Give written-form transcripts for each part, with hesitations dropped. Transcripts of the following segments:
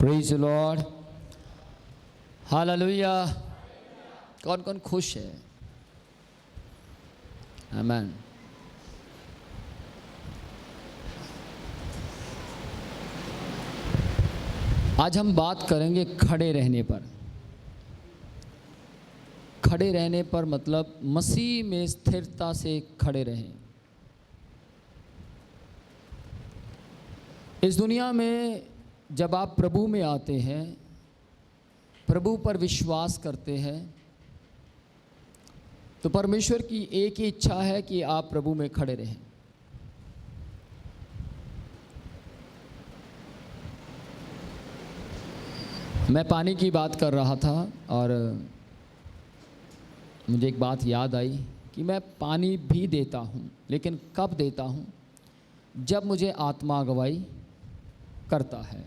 Praise the Lord, hallelujah. कौन कौन खुश है? आमीन। आज हम बात करेंगे खड़े रहने पर। खड़े रहने पर मतलब मसीह में स्थिरता से खड़े रहें। इस दुनिया में जब आप प्रभु में आते हैं, प्रभु पर विश्वास करते हैं, तो परमेश्वर की एक ही इच्छा है कि आप प्रभु में खड़े रहें। मैं पानी की बात कर रहा था और मुझे एक बात याद आई कि मैं पानी भी देता हूँ, लेकिन कब देता हूँ? जब मुझे आत्मा अगुवाई करता है।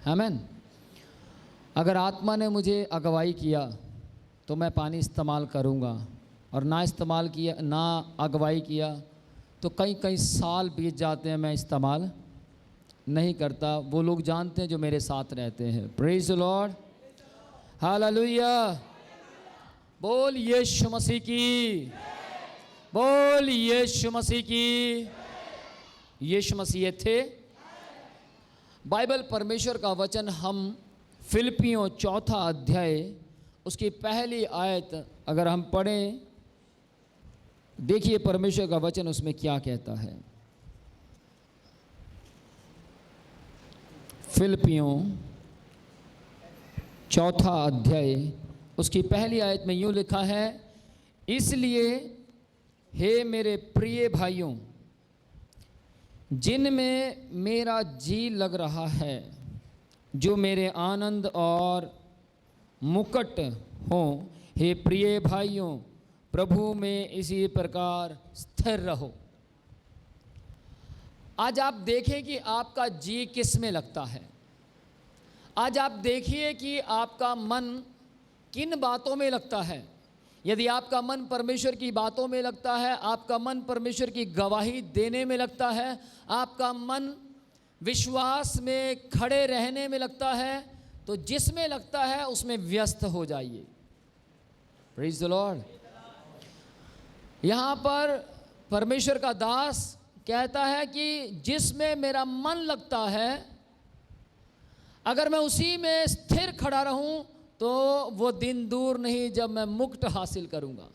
आमीन। अगर आत्मा ने मुझे अगुवाई किया तो मैं पानी इस्तेमाल करूँगा, और ना अगुवाई किया तो कई साल बीत जाते हैं, मैं इस्तेमाल नहीं करता। वो लोग जानते हैं जो मेरे साथ रहते हैं। Praise the Lord, hallelujah. बोल यीशु मसीह की, बोल यीशु मसीह की। यीशु मसीह थे। बाइबल परमेश्वर का वचन हम फिलिपियों 4 अध्याय उसकी पहली आयत अगर हम पढ़ें, देखिए परमेश्वर का वचन उसमें क्या कहता है। फिलिपियों 4 अध्याय उसकी पहली आयत में यूँ लिखा है, इसलिए हे मेरे प्रिय भाइयों, जिनमें मेरा जी लग रहा है, जो मेरे आनंद और मुकुट हों, हे प्रिय भाइयों, प्रभु में इसी प्रकार स्थिर रहो। आज आप देखें कि आपका जी किस में लगता है। आज आप देखिए कि आपका मन किन बातों में लगता है। यदि आपका मन परमेश्वर की बातों में लगता है, आपका मन परमेश्वर की गवाही देने में लगता है, आपका मन विश्वास में खड़े रहने में लगता है, तो जिसमें लगता है उसमें व्यस्त हो जाइए। Praise the Lord. यहाँ पर परमेश्वर का दास कहता है कि जिसमें मेरा मन लगता है, अगर मैं उसी में स्थिर खड़ा रहूं तो वो दिन दूर नहीं जब मैं मुकुट हासिल करूंगा,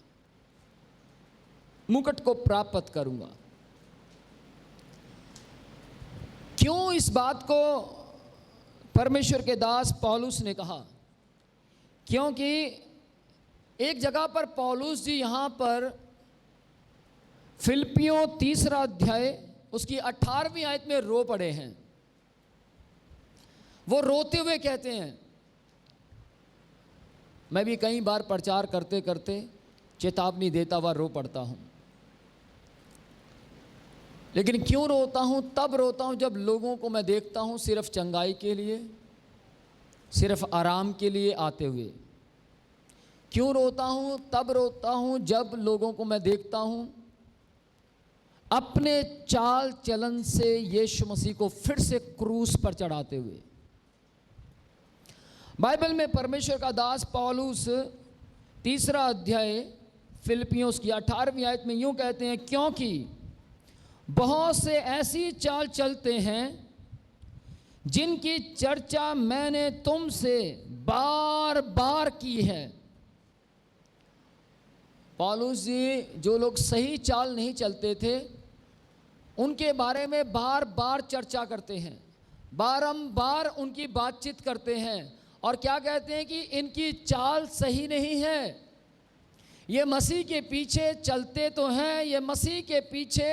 मुकुट को प्राप्त करूंगा। क्यों इस बात को परमेश्वर के दास पौलुस ने कहा? क्योंकि एक जगह पर पौलुस जी यहाँ पर फिलिपियों 3 अध्याय उसकी 18वीं आयत में रो पड़े हैं। वो रोते हुए कहते हैं, मैं भी कई बार प्रचार करते करते चेतावनी देता हुआ रो पड़ता हूँ। लेकिन क्यों रोता हूँ? तब रोता हूँ जब लोगों को मैं देखता हूँ सिर्फ चंगाई के लिए, सिर्फ आराम के लिए आते हुए। क्यों रोता हूँ? तब रोता हूँ जब लोगों को मैं देखता हूँ अपने चाल चलन से यीशु मसीह को फिर से क्रूस पर चढ़ाते हुए। बाइबल में परमेश्वर का दास पौलुस 3 अध्याय फिलिपियों उसकी 18वीं आयत में यूँ कहते हैं, क्योंकि बहुत से ऐसी चाल चलते हैं जिनकी चर्चा मैंने तुमसे बार बार की है। पौलुस जी जो लोग सही चाल नहीं चलते थे उनके बारे में बार बार चर्चा करते हैं, बारंबार उनकी बातचीत करते हैं, और क्या कहते हैं कि इनकी चाल सही नहीं है। ये मसीह के पीछे चलते तो हैं, ये मसीह के पीछे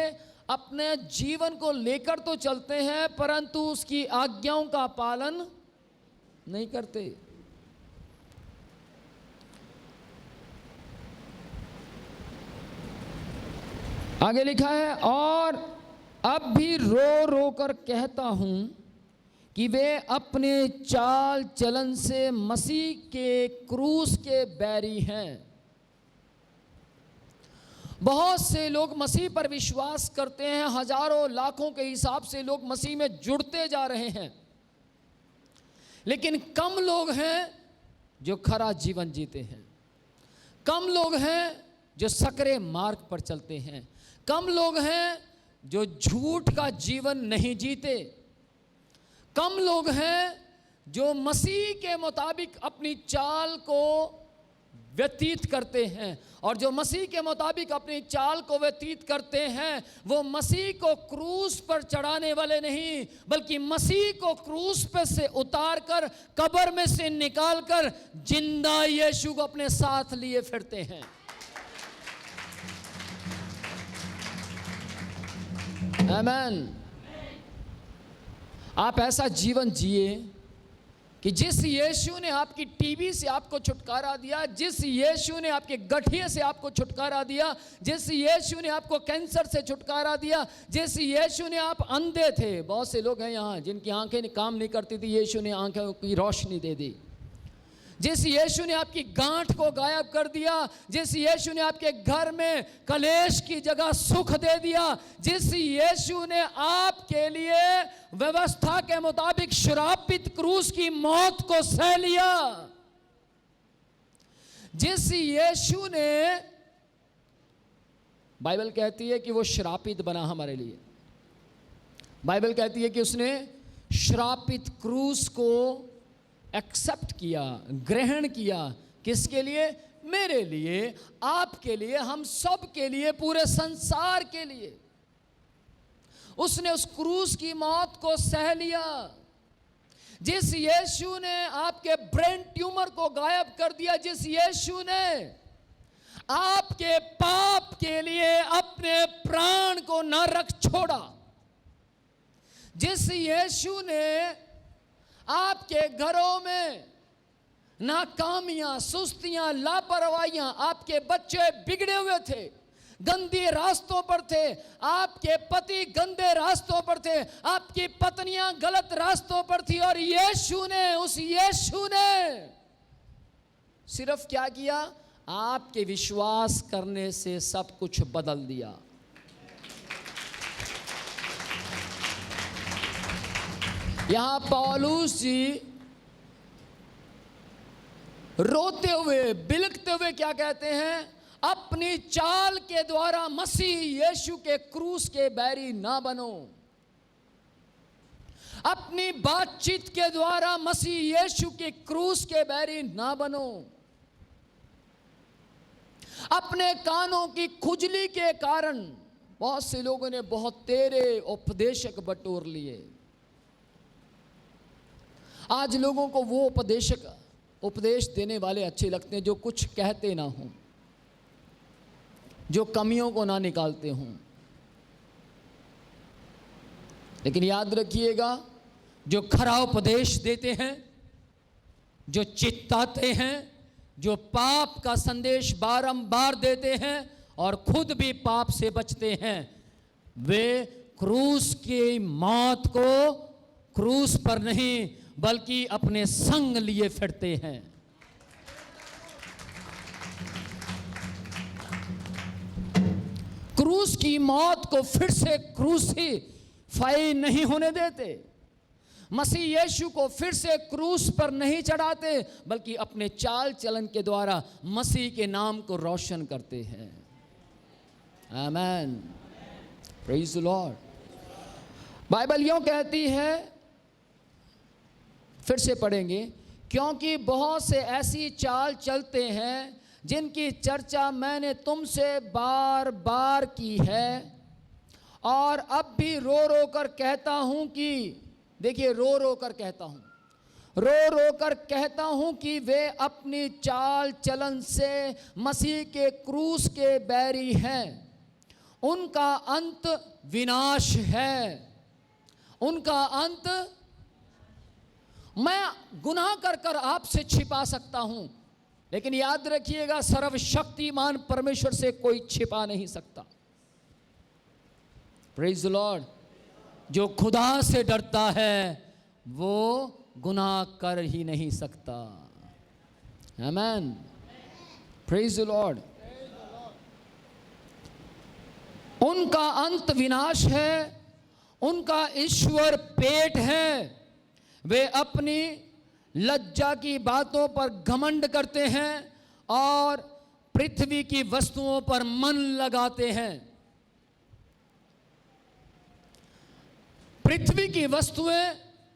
अपने जीवन को लेकर तो चलते हैं, परंतु उसकी आज्ञाओं का पालन नहीं करते। आगे लिखा है, और अब भी रो रो कर कहता हूं कि वे अपने चाल चलन से मसीह के क्रूस के बैरी हैं। बहुत से लोग मसीह पर विश्वास करते हैं, हजारों लाखों के हिसाब से लोग मसीह में जुड़ते जा रहे हैं, लेकिन कम लोग हैं जो खरा जीवन जीते हैं। कम लोग हैं जो सकरे मार्ग पर चलते हैं। कम लोग हैं जो झूठ का जीवन नहीं जीते। कम लोग हैं जो मसीह के मुताबिक अपनी चाल को व्यतीत करते हैं। और जो मसीह के मुताबिक अपनी चाल को व्यतीत करते हैं वो मसीह को क्रूस पर चढ़ाने वाले नहीं, बल्कि मसीह को क्रूस पर से उतार कर कब्र में से निकाल कर जिंदा यीशु को अपने साथ लिए फिरते हैं। आमीन। आप ऐसा जीवन जिए कि जिस यीशु ने आपकी टीबी से आपको छुटकारा दिया, जिस यीशु ने आपके गठिए से आपको छुटकारा दिया, जिस यीशु ने आपको कैंसर से छुटकारा दिया, जिस यीशु ने आप अंधे थे, बहुत से लोग हैं यहाँ जिनकी आंखें काम नहीं करती थी, यीशु ने आंखों की रोशनी दे दी। जिस यीशु ने आपकी गांठ को गायब कर दिया, जिस यीशु ने आपके घर में कलेश की जगह सुख दे दिया, जिस यीशु ने आपके लिए व्यवस्था के मुताबिक श्रापित क्रूस की मौत को सह लिया, जिस यीशु ने, बाइबल कहती है कि वो श्रापित बना हमारे लिए। बाइबल कहती है कि उसने श्रापित क्रूस को एक्सेप्ट किया, ग्रहण किया। किसके लिए? मेरे लिए, आपके लिए, हम सब के लिए, पूरे संसार के लिए। उसने उस क्रूस की मौत को सह लिया। जिस यीशु ने आपके ब्रेन ट्यूमर को गायब कर दिया, जिस यीशु ने आपके पाप के लिए अपने प्राण को न रख छोड़ा, जिस यीशु ने आपके घरों में नाकामियां, सुस्तियां, लापरवाहियां, आपके बच्चे बिगड़े हुए थे, गंदे रास्तों पर थे, आपके पति गंदे रास्तों पर थे, आपकी पत्नियां गलत रास्तों पर थी, और यीशु ने, उस यीशु ने सिर्फ क्या किया? आपके विश्वास करने से सब कुछ बदल दिया। यहां पौलुस जी रोते हुए, बिलखते हुए क्या कहते हैं? अपनी चाल के द्वारा मसीह यीशु के क्रूस के बैरी ना बनो। अपनी बातचीत के द्वारा मसीह यीशु के क्रूस के बैरी ना बनो। अपने कानों की खुजली के कारण बहुत से लोगों ने बहुत तेरे उपदेशक बटोर लिए। आज लोगों को वो उपदेश देने वाले अच्छे लगते हैं जो कुछ कहते ना हों, जो कमियों को ना निकालते हों। लेकिन याद रखिएगा, जो खरा उपदेश देते हैं, जो चिताते हैं, जो पाप का संदेश बारंबार देते हैं और खुद भी पाप से बचते हैं, वे क्रूस की मौत को क्रूस पर नहीं बल्कि अपने संग लिए फिरते हैं। क्रूस की मौत को फिर से क्रूसीफाई नहीं होने देते। मसीह यीशु को फिर से क्रूस पर नहीं चढ़ाते, बल्कि अपने चाल चलन के द्वारा मसीह के नाम को रोशन करते हैं। आमीन, प्रेज़ द लॉर्ड। बाइबल यूं कहती है, फिर से पढ़ेंगे, क्योंकि बहुत से ऐसी चाल चलते हैं जिनकी चर्चा मैंने तुमसे बार बार की है, और अब भी रो रो कर कहता हूं कि, देखिए, रो रो कर कहता हूं कि वे अपनी चाल चलन से मसीह के क्रूस के बैरी हैं। उनका अंत विनाश है। उनका अंत, मैं गुनाह कर कर आपसे छिपा सकता हूं, लेकिन याद रखिएगा, सर्वशक्तिमान परमेश्वर से कोई छिपा नहीं सकता। Praise the Lord. जो खुदा से डरता है वो गुनाह कर ही नहीं सकता। आमीन, प्रेज़ द लॉर्ड। उनका अंत विनाश है, उनका ईश्वर पेट है। वे अपनी लज्जा की बातों पर घमंड करते हैं और पृथ्वी की वस्तुओं पर मन लगाते हैं। पृथ्वी की वस्तुएं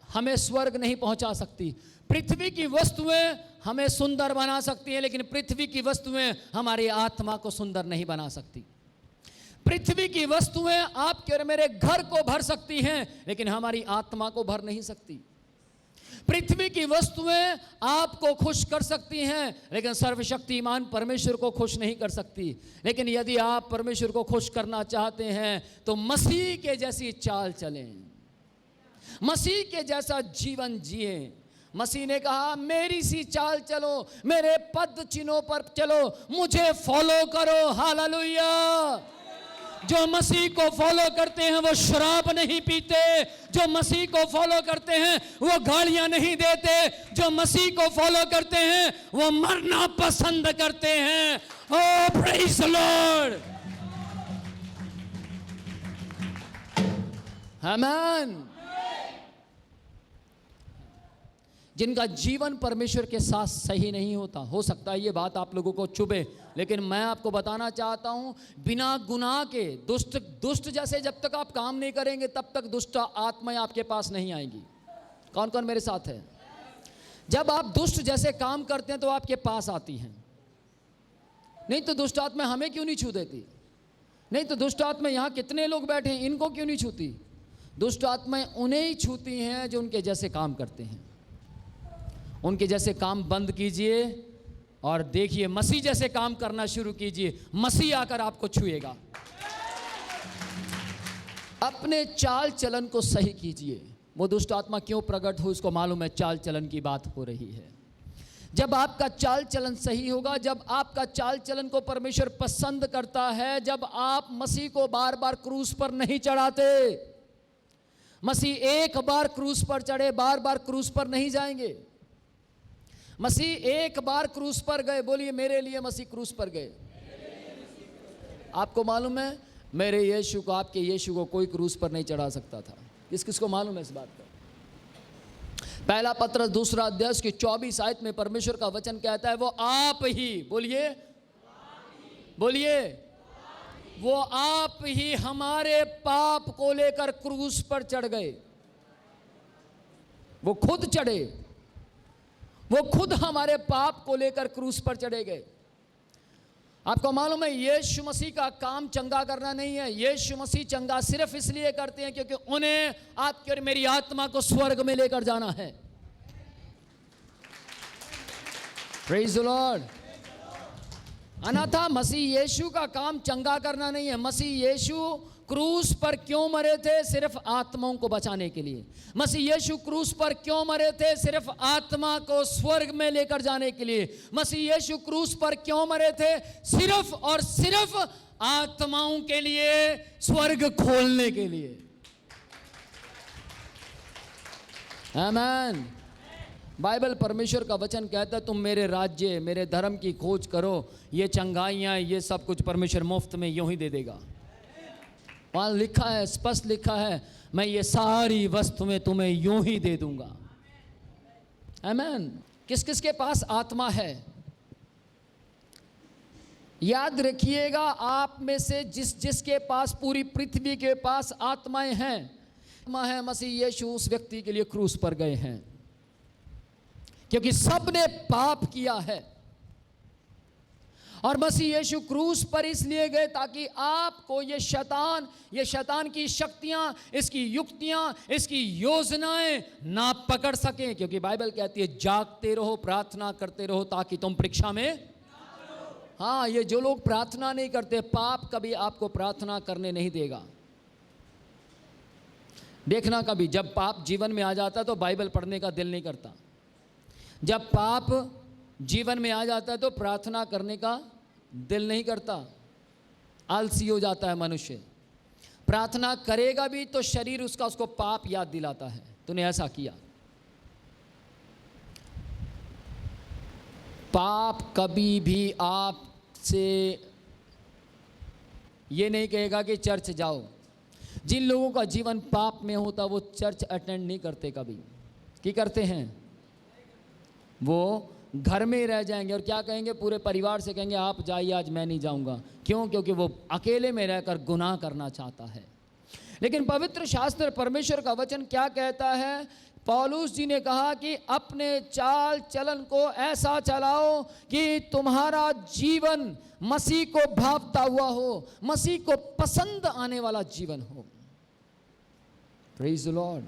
हमें स्वर्ग नहीं पहुंचा सकती। पृथ्वी की वस्तुएं हमें सुंदर बना सकती हैं, लेकिन पृथ्वी की वस्तुएं हमारी आत्मा को सुंदर नहीं बना सकती। पृथ्वी की वस्तुएं आपके और मेरे घर को भर सकती हैं, लेकिन हमारी आत्मा को भर नहीं सकती। पृथ्वी की वस्तुएं आपको खुश कर सकती हैं, लेकिन सर्वशक्तिमान परमेश्वर को खुश नहीं कर सकती। लेकिन यदि आप परमेश्वर को खुश करना चाहते हैं तो मसीह के जैसी चाल चलें, मसीह के जैसा जीवन जिए। मसीह ने कहा मेरी सी चाल चलो, मेरे पद चिन्हों पर चलो, मुझे फॉलो करो। हालेलुया। जो मसीह को फॉलो करते हैं वो शराब नहीं पीते, जो मसीह को फॉलो करते हैं वो गालियां नहीं देते, जो मसीह को फॉलो करते हैं वो मरना पसंद करते हैं। ओह प्रेज़ द लॉर्ड, आमीन। जिनका जीवन परमेश्वर के साथ सही नहीं होता, हो सकता है ये बात आप लोगों को चुभे, लेकिन मैं आपको बताना चाहता हूं, बिना गुनाह के दुष्ट जैसे जब तक आप काम नहीं करेंगे तब तक दुष्ट आत्माएं आपके पास नहीं आएंगी। कौन कौन मेरे साथ है? जब आप दुष्ट जैसे काम करते हैं तो आपके पास आती हैं। नहीं तो दुष्ट आत्मा हमें क्यों नहीं छू देती? नहीं तो दुष्ट आत्मा यहाँ कितने लोग बैठे हैं, इनको क्यों नहीं छूती? दुष्ट आत्माएं उन्हें ही छूती हैं जो उनके जैसे काम करते हैं। उनके जैसे काम बंद कीजिए और देखिए मसीह जैसे काम करना शुरू कीजिए, मसीह आकर आपको छुएगा। अपने चाल चलन को सही कीजिए। वो दुष्ट आत्मा क्यों प्रकट हो उसको मालूम है, चाल चलन की बात हो रही है। जब आपका चाल चलन सही होगा, जब आपका चाल चलन को परमेश्वर पसंद करता है, जब आप मसीह को बार बार क्रूस पर नहीं चढ़ाते। मसीह एक बार क्रूस पर चढ़े, बार बार क्रूस पर नहीं जाएंगे। मसीह एक बार क्रूस पर गए, बोलिए मेरे लिए मसीह क्रूस पर गए। आपको मालूम है मेरे यीशु को, आपके यीशु को कोई क्रूस पर नहीं चढ़ा सकता था। किस किस को मालूम है इस बात का? पहला पत्रस 2 अध्याय की 24 आयत में परमेश्वर का वचन कहता है, वो आप ही, बोलिए बोलिए, वो आप ही हमारे पाप को लेकर क्रूस पर चढ़ गए। वो खुद चढ़े, वो खुद हमारे पाप को लेकर क्रूस पर चढ़े गए। आपको मालूम है यीशु मसीह का काम चंगा करना नहीं है। यीशु मसीह चंगा सिर्फ इसलिए करते हैं क्योंकि उन्हें आपकी और मेरी आत्मा को स्वर्ग में लेकर जाना है। Praise the Lord. अन्यथा मसीह यीशु का काम चंगा करना नहीं है। मसीह यीशु क्रूस पर क्यों मरे थे? सिर्फ आत्माओं को बचाने के लिए। मसीह यीशु क्रूस पर क्यों मरे थे? सिर्फ आत्मा को स्वर्ग में लेकर जाने के लिए। मसीह यीशु क्रूस पर क्यों मरे थे? सिर्फ और सिर्फ आत्माओं के लिए, स्वर्ग खोलने के लिए। आमीन। बाइबल परमेश्वर का वचन कहता है तुम मेरे राज्य, मेरे धर्म की खोज करो, ये चंगाइयाँ, ये सब कुछ परमेश्वर मुफ्त में यूं ही दे देगा। वहाँ लिखा है, स्पष्ट लिखा है, मैं ये सारी वस्तुएं तुम्हें यूं ही दे दूंगा। आमीन। किस किस के पास आत्मा है? याद रखिएगा, आप में से जिसके पास, पूरी पृथ्वी के पास आत्माएं हैं, आत्मा है मसीह यीशु उस व्यक्ति के लिए क्रूस पर गए हैं, क्योंकि सबने पाप किया है। और मसीह यीशु क्रूस पर इसलिए गए ताकि आपको ये शैतान की शक्तियां, इसकी युक्तियां, इसकी योजनाएं ना पकड़ सकें। क्योंकि बाइबल कहती है जागते रहो, प्रार्थना करते रहो ताकि तुम परीक्षा में। हाँ, ये जो लोग प्रार्थना नहीं करते, पाप कभी आपको प्रार्थना करने नहीं देगा। देखना कभी जब पाप जीवन में आ जाता तो बाइबल पढ़ने का दिल नहीं करता। जब पाप जीवन में आ जाता है तो प्रार्थना करने का दिल नहीं करता, आलसी हो जाता है मनुष्य। प्रार्थना करेगा भी तो शरीर उसको पाप याद दिलाता है, तूने ऐसा किया। पाप कभी भी आपसे ये नहीं कहेगा कि चर्च जाओ। जिन लोगों का जीवन पाप में होता वो चर्च अटेंड नहीं करते कभी। क्या करते हैं? वो घर में रह जाएंगे और क्या कहेंगे, पूरे परिवार से कहेंगे आप जाइए, आज मैं नहीं जाऊंगा। क्यों? क्योंकि वो अकेले में रहकर गुनाह करना चाहता है। लेकिन पवित्र शास्त्र, परमेश्वर का वचन क्या कहता है? पौलुस जी ने कहा कि अपने चाल चलन को ऐसा चलाओ कि तुम्हारा जीवन मसीह को भावता हुआ हो, मसीह को पसंद आने वाला जीवन हो। Praise the Lord.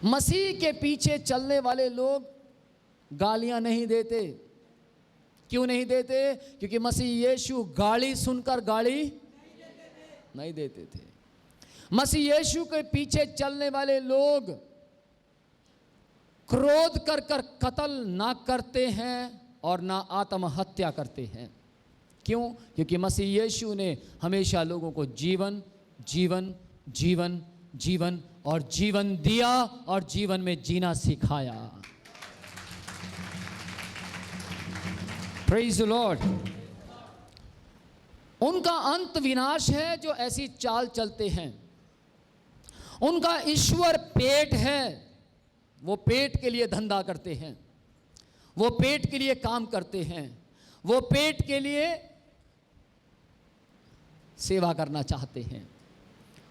मसीह के पीछे चलने वाले लोग गालियां नहीं देते। क्यों नहीं देते? क्योंकि मसीह यीशु गाली सुनकर गाली नहीं देते थे। मसीह यीशु के पीछे चलने वाले लोग क्रोध कर कर कत्ल ना करते हैं और ना आत्महत्या करते हैं। क्यों? क्योंकि मसीह यीशु ने हमेशा लोगों को जीवन जीवन जीवन जीवन और जीवन दिया और जीवन में जीना सिखाया। Praise the Lord. उनका अंत विनाश है जो ऐसी चाल चलते हैं। उनका ईश्वर पेट है, वो पेट के लिए धंधा करते हैं, वो पेट के लिए काम करते हैं, वो पेट के लिए सेवा करना चाहते हैं।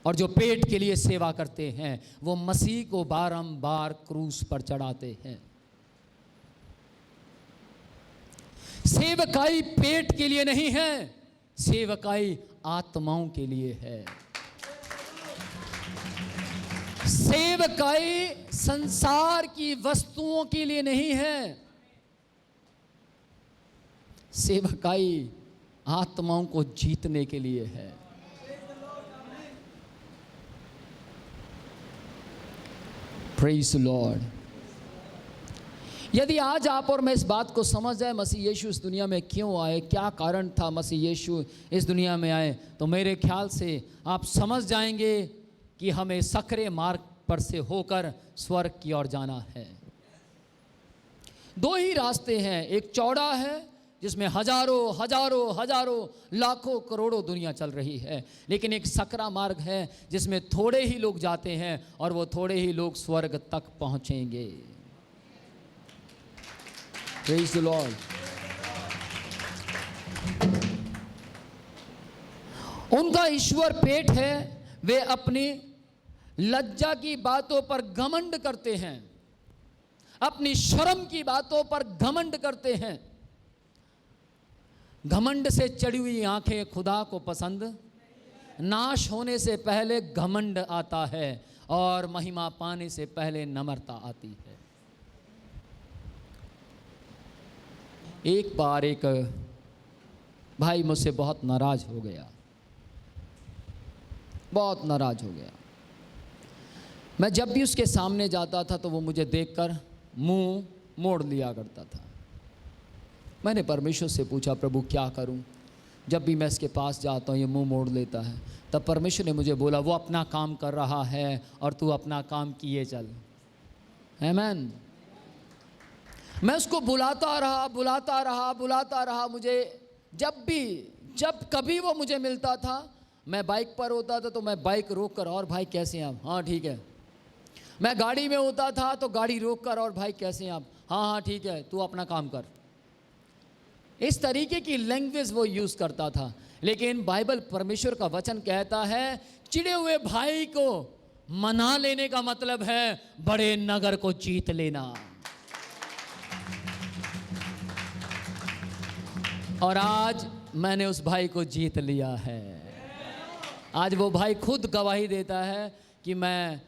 और जो पेट के लिए सेवा करते हैं वो मसीह को बारंबार क्रूस पर चढ़ाते हैं। सेवकाई पेट के लिए नहीं है, सेवकाई आत्माओं के लिए है। सेवकाई संसार की वस्तुओं के लिए नहीं है, सेवकाई आत्माओं को जीतने के लिए है। Praise the Lord. यदि आज आप और मैं इस बात को समझ जाए मसीह यीशु इस दुनिया में क्यों आए, क्या कारण था मसीह यीशु इस दुनिया में आए, तो मेरे ख्याल से आप समझ जाएंगे कि हमें सकरे मार्ग पर से होकर स्वर्ग की ओर जाना है। दो ही रास्ते हैं, एक चौड़ा है जिसमें हजारों हजारों हजारों लाखों करोड़ों दुनिया चल रही है, लेकिन एक सकरा मार्ग है जिसमें थोड़े ही लोग जाते हैं और वो थोड़े ही लोग स्वर्ग तक पहुंचेंगे। Praise the Lord. उनका ईश्वर पेट है, वे अपनी लज्जा की बातों पर घमंड करते हैं, अपनी शर्म की बातों पर घमंड करते हैं। घमंड से चढ़ी हुई आंखें खुदा को पसंद, नाश होने से पहले घमंड आता है और महिमा पाने से पहले नम्रता आती है। एक बार एक भाई मुझसे बहुत नाराज हो गया, बहुत नाराज हो गया। मैं जब भी उसके सामने जाता था तो वो मुझे देखकर मुंह मोड़ लिया करता था। मैंने परमेश्वर से पूछा, प्रभु क्या करूं? जब भी मैं इसके पास जाता हूं ये मुंह मोड़ लेता है। तब परमेश्वर ने मुझे बोला, वो अपना काम कर रहा है और तू अपना काम किए चल। आमीन। मैं उसको बुलाता रहा। मुझे जब कभी वो मुझे मिलता था, मैं बाइक पर होता था तो मैं बाइक रोक कर, और भाई कैसे हैं आप? हाँ ठीक है। मैं गाड़ी में होता था तो गाड़ी रोक कर, और भाई कैसे हैं आप? हाँ ठीक है, तू अपना काम कर। इस तरीके की लैंग्वेज वो यूज़ करता था। लेकिन बाइबल, परमेश्वर का वचन कहता है, चिड़े हुए भाई को मना लेने का मतलब है बड़े नगर को जीत लेना। और आज मैंने उस भाई को जीत लिया है। आज वो भाई खुद गवाही देता है कि मैं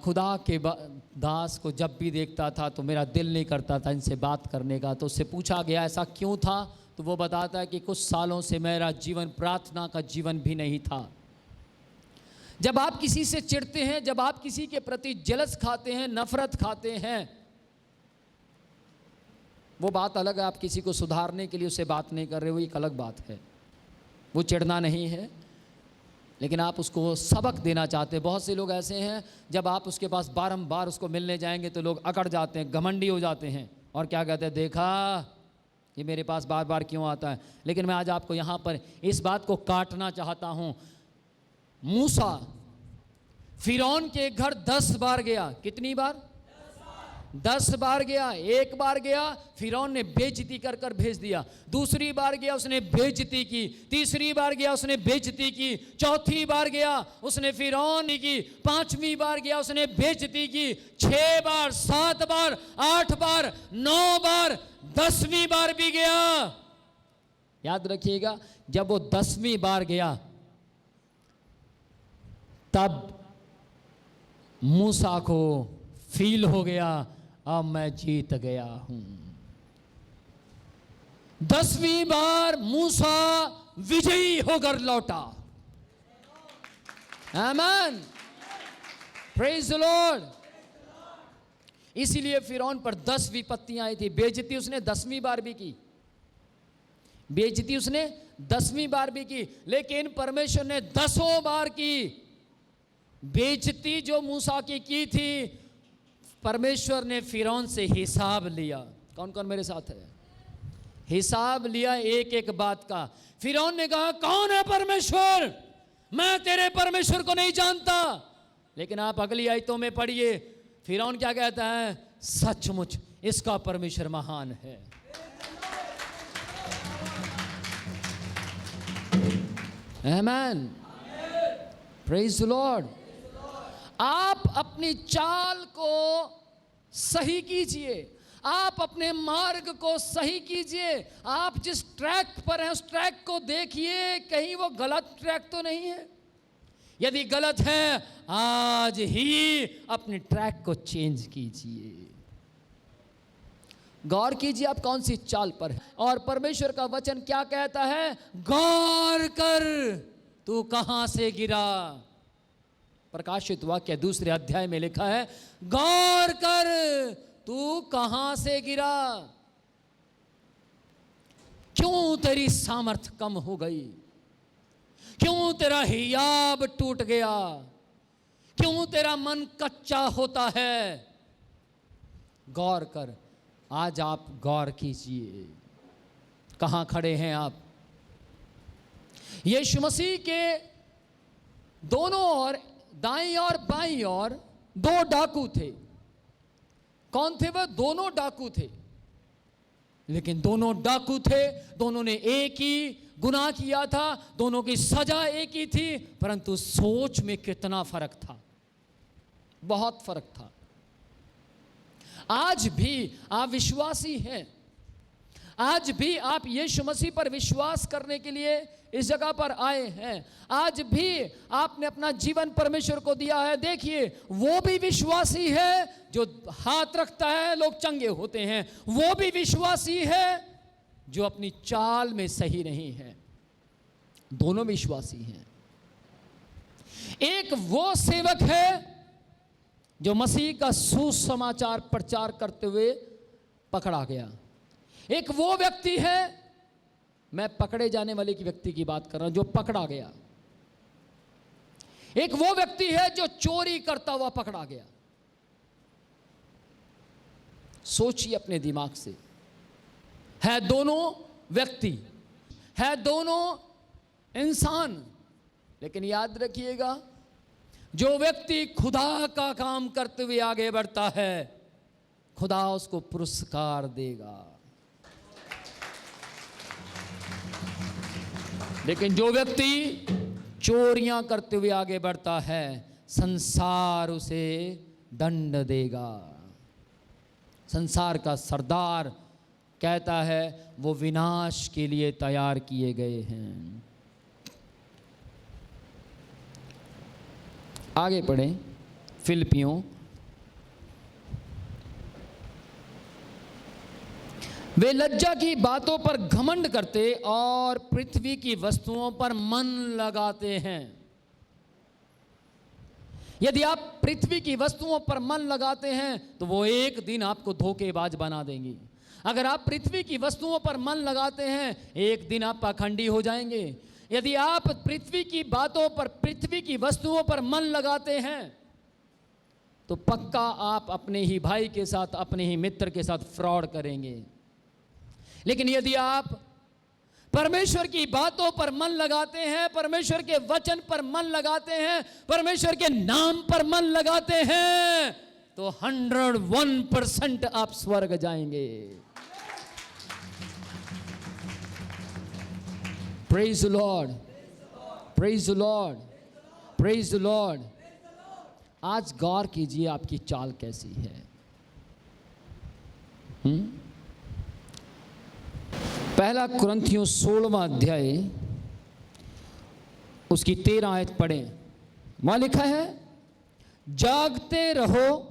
खुदा के दास को जब भी देखता था तो मेरा दिल नहीं करता था इनसे बात करने का। तो उससे पूछा गया ऐसा क्यों था, तो वो बताता है कि कुछ सालों से मेरा जीवन प्रार्थना का जीवन भी नहीं था। जब आप किसी से चिढ़ते हैं, जब आप किसी के प्रति जलस खाते हैं, नफरत खाते हैं, वो बात अलग है। आप किसी को सुधारने के लिए उससे बात नहीं कर रहे हो, एक अलग बात है। वो चिढ़ना नहीं है, लेकिन आप उसको सबक देना चाहते हैं। बहुत से लोग ऐसे हैं, जब आप उसके पास बारंबार उसको मिलने जाएंगे तो लोग अकड़ जाते हैं, घमंडी हो जाते हैं और क्या कहते हैं, देखा ये मेरे पास बार बार क्यों आता है। लेकिन मैं आज आपको यहाँ पर इस बात को काटना चाहता हूँ। मूसा फिरौन के घर 10 बार गया। कितनी बार? 10 बार गया, एक बार गया, फिरौन ने बेइज्जती कर कर भेज दिया। दूसरी बार गया, उसने बेइज्जती की। तीसरी बार गया, उसने बेइज्जती की। चौथी बार गया, उसने फिरौन की। पांचवी बार गया, उसने बेइज्जती की। 6 बार, 7 बार, 8 बार, 9 बार, 10वीं बार भी गया। याद रखिएगा, जब वो 10वीं बार गया तब मूसा को फील हो गया, अब मैं जीत गया हूं। 10वीं बार मूसा विजयी होकर लौटा। आमीन, प्रेज द लॉर्ड। इसीलिए फिरौन पर 10 विपत्तियां आई थी। बेइज्जती उसने 10वीं बार भी की, बेइज्जती उसने 10वीं बार भी की, लेकिन परमेश्वर ने 10 बार की बेइज्जती जो मूसा की थी, परमेश्वर ने फिरौन से हिसाब लिया। कौन कौन मेरे साथ है? हिसाब लिया एक एक बात का। फिरौन ने कहा, कौन है परमेश्वर? मैं तेरे परमेश्वर को नहीं जानता। लेकिन आप अगली आयतों में पढ़िए, फिरौन क्या कहता है? सचमुच इसका परमेश्वर महान है। आमीन, प्रेज द लॉर्ड। आप अपनी चाल को सही कीजिए, आप अपने मार्ग को सही कीजिए। आप जिस ट्रैक पर हैं उस ट्रैक को देखिए, कहीं वो गलत ट्रैक तो नहीं है। यदि गलत है, आज ही अपने ट्रैक को चेंज कीजिए। गौर कीजिए आप कौन सी चाल पर है। और परमेश्वर का वचन क्या कहता है? गौर कर तू कहां से गिरा। प्रकाशित वाक्य 2 अध्याय में लिखा है, गौर कर तू कहां से गिरा। क्यों तेरी सामर्थ कम हो गई? क्यों तेरा हियाब टूट गया? क्यों तेरा मन कच्चा होता है? गौर कर। आज आप गौर कीजिए, कहां खड़े हैं आप? यीशु मसीह के दोनों ओर, दाईं और बाईं ओर 2 डाकू थे। कौन थे वह? दोनों डाकू थे। लेकिन दोनों डाकू थे, दोनों ने एक ही गुनाह किया था, दोनों की सजा एक ही थी, परंतु सोच में कितना फर्क था, बहुत फर्क था। आज भी आप विश्वासी हैं, आज भी आप यीशु मसीह पर विश्वास करने के लिए इस जगह पर आए हैं, आज भी आपने अपना जीवन परमेश्वर को दिया है। देखिए, वो भी विश्वासी है जो हाथ रखता है लोग चंगे होते हैं, वो भी विश्वासी है जो अपनी चाल में सही नहीं है। दोनों विश्वासी हैं। एक वो सेवक है जो मसीह का सुसमाचार प्रचार करते हुए पकड़ा गया। एक वो व्यक्ति है, मैं पकड़े जाने वाले की व्यक्ति की बात कर रहा हूं, जो पकड़ा गया। एक वो व्यक्ति है जो चोरी करता हुआ पकड़ा गया। सोचिए अपने दिमाग से, है दोनों व्यक्ति, है दोनों इंसान, लेकिन याद रखिएगा, जो व्यक्ति खुदा का काम करते हुए आगे बढ़ता है, खुदा उसको पुरस्कार देगा। लेकिन जो व्यक्ति चोरियां करते हुए आगे बढ़ता है, संसार उसे दंड देगा। संसार का सरदार कहता है वो विनाश के लिए तैयार किए गए हैं। आगे पढ़ें, फिलिपियों। वे लज्जा की बातों पर घमंड करते और पृथ्वी की वस्तुओं पर मन लगाते हैं। यदि आप पृथ्वी की वस्तुओं पर मन लगाते हैं तो वो एक दिन आपको धोखेबाज बना देंगी। अगर आप पृथ्वी की वस्तुओं पर मन लगाते हैं, एक दिन आप पाखंडी हो जाएंगे। यदि आप पृथ्वी की बातों पर, पृथ्वी की वस्तुओं पर मन लगाते हैं, तो पक्का आप अपने ही भाई के साथ, अपने ही मित्र के साथ फ्रॉड करेंगे। लेकिन यदि आप परमेश्वर की बातों पर मन लगाते हैं, परमेश्वर के वचन पर मन लगाते हैं, परमेश्वर के नाम पर मन लगाते हैं, तो 101% आप स्वर्ग जाएंगे। Praise the Lord, praise the Lord, praise the Lord. आज गौर कीजिए आपकी चाल कैसी है। पहला कुरिन्थियों 16वां अध्याय उसकी 13 आयत पढ़ें। वहां लिखा है, जागते रहो,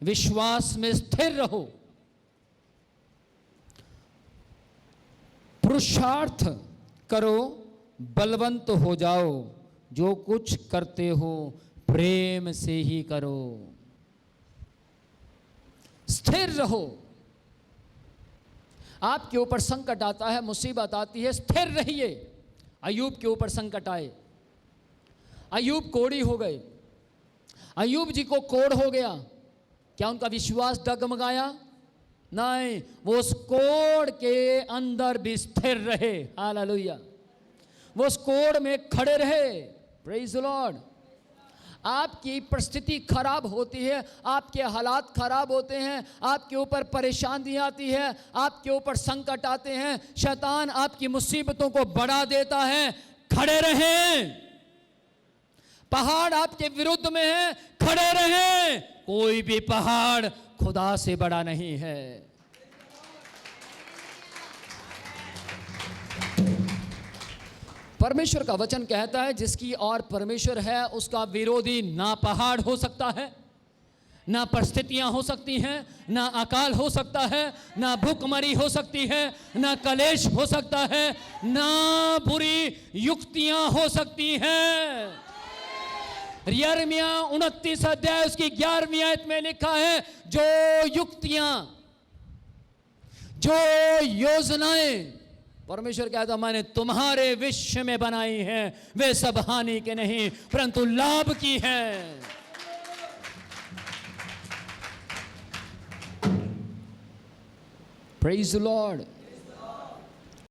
विश्वास में स्थिर रहो, पुरुषार्थ करो, बलवंत हो जाओ, जो कुछ करते हो प्रेम से ही करो। स्थिर रहो। आपके ऊपर संकट आता है, मुसीबत आती है, स्थिर रहिए। अय्यूब के ऊपर संकट आए, अय्यूब कोढ़ी हो गए, अय्यूब जी को कोढ़ हो गया। क्या उनका विश्वास डगमगाया? नहीं, वो उस कोढ़ के अंदर भी स्थिर रहे। हालेलुया। वो उस कोढ़ में खड़े रहे। Praise the Lord. आपकी परिस्थिति खराब होती है, आपके हालात खराब होते हैं, आपके ऊपर परेशानी आती है, आपके ऊपर संकट आते हैं, शैतान आपकी मुसीबतों को बढ़ा देता है। खड़े रहें। पहाड़ आपके विरुद्ध में है, खड़े रहें। कोई भी पहाड़ खुदा से बड़ा नहीं है। परमेश्वर का वचन कहता है, जिसकी ओर परमेश्वर है उसका विरोधी ना पहाड़ हो सकता है, ना परिस्थितियां हो सकती हैं, ना अकाल हो सकता है, ना भूखमरी हो सकती है, ना कलेश हो सकता है, ना बुरी युक्तियां हो सकती हैं। यिर्मयाह 29 अध्याय उसकी 11वीं आयत में लिखा है, जो युक्तियां, जो योजनाएं परमेश्वर कहता मैंने तुम्हारे विषय में बनाई हैं, वे सब हानि के नहीं परंतु लाभ की हैं। Praise the Lord.